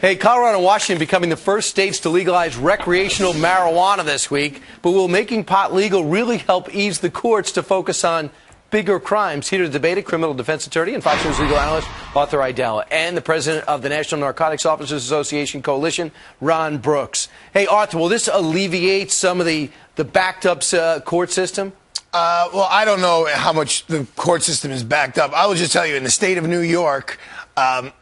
Hey, Colorado and Washington becoming the first states to legalize recreational marijuana this week. But will making pot legal really help ease the courts to focus on bigger crimes? Here to debate it, criminal defense attorney and Fox News legal analyst Arthur Aidala, and the president of the National Narcotics Officers Association Coalition, Ron Brooks. Hey, Arthur, will this alleviate some of the backed up court system? Well, I don't know how much the court system is backed up. I will just tell you, in the state of New York,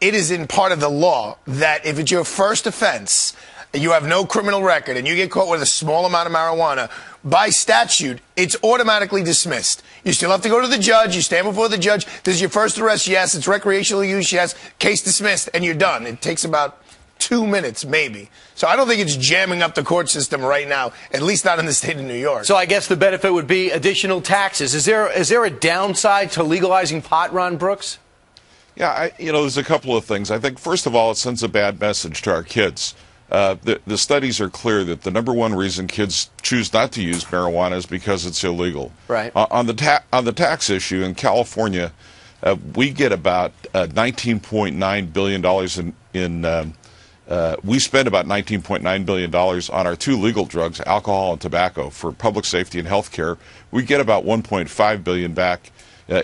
it is in part of the law that if it's your first offense, you have no criminal record, and you get caught with a small amount of marijuana, by statute, it's automatically dismissed. You still have to go to the judge. You stand before the judge. This is your first arrest. Yes, it's recreational use. Yes, case dismissed, and you're done. It takes about 2 minutes, maybe. So I don't think it's jamming up the court system right now, at least not in the state of New York. So I guess the benefit would be additional taxes. Is there a downside to legalizing pot, Ron Brooks? Yeah, there's a couple of things. I think, first of all, it sends a bad message to our kids. The studies are clear that the number one reason kids choose not to use marijuana is because it's illegal. Right. On the tax issue in California, we get about $19.9 billion we spend about $19.9 billion on our two legal drugs, alcohol and tobacco, for public safety and health care. We get about $1.5 billion back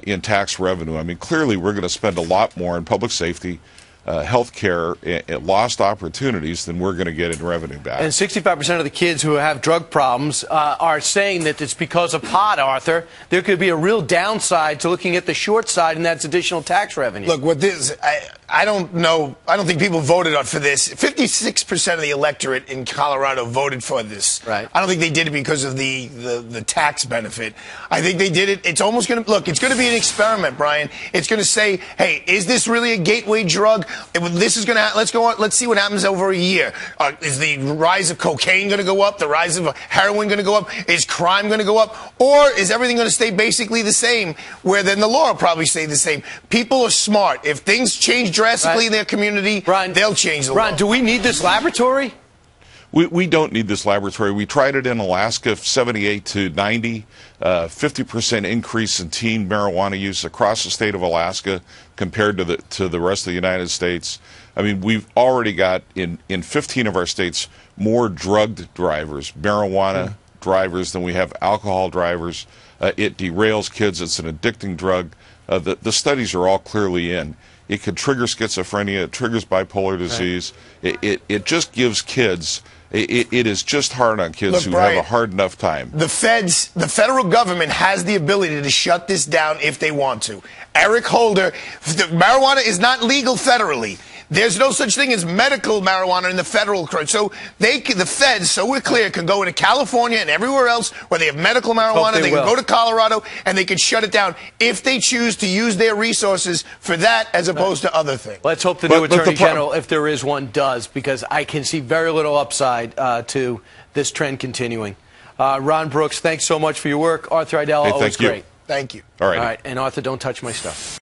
in tax revenue. I mean, clearly we're going to spend a lot more in public safety, health care, and lost opportunities than we're going to get in revenue back. And 65% of the kids who have drug problems are saying that it's because of pot, Arthur. There could be a real downside to looking at the short side, and that's additional tax revenue. Look, what this, I don't know. I don't think people voted for this. 56% of the electorate in Colorado voted for this. Right. I don't think they did it because of the tax benefit. I think they did it. It's almost going to look. It's going to be an experiment, Brian. It's going to say, hey, is this really a gateway drug? This is going to. Let's go on. Let's see what happens over a year. Is the rise of cocaine going to go up? The rise of heroin going to go up? Is crime going to go up? Or is everything going to stay basically the same? Where then the law will probably stay the same. People are smart. If things change drastically in their community, Ron, they'll change the law. Ron, do we need this laboratory? We don't need this laboratory. We tried it in Alaska, 78 to 90, 50% increase in teen marijuana use across the state of Alaska compared to the rest of the United States. I mean, we've already got in 15 of our states more drugged drivers, marijuana drivers, than we have alcohol drivers. It derails kids. It's an addicting drug. The studies are all clearly in. It could trigger schizophrenia. It triggers bipolar disease. Right. It just gives kids. It is just hard on kids who have a hard enough time. The federal government has the ability to shut this down if they want to. Eric Holder, marijuana is not legal federally. There's no such thing as medical marijuana in the federal court. So the feds, so we're clear, can go into California and everywhere else where they have medical marijuana. They can go to Colorado and they can shut it down if they choose to use their resources for that as opposed to other things. Let's hope the new Attorney General, if there is one, does, because I can see very little upside to this trend continuing. Ron Brooks, thanks so much for your work. Arthur Aidala, always great. Thank you. All right. All right, and Arthur, don't touch my stuff.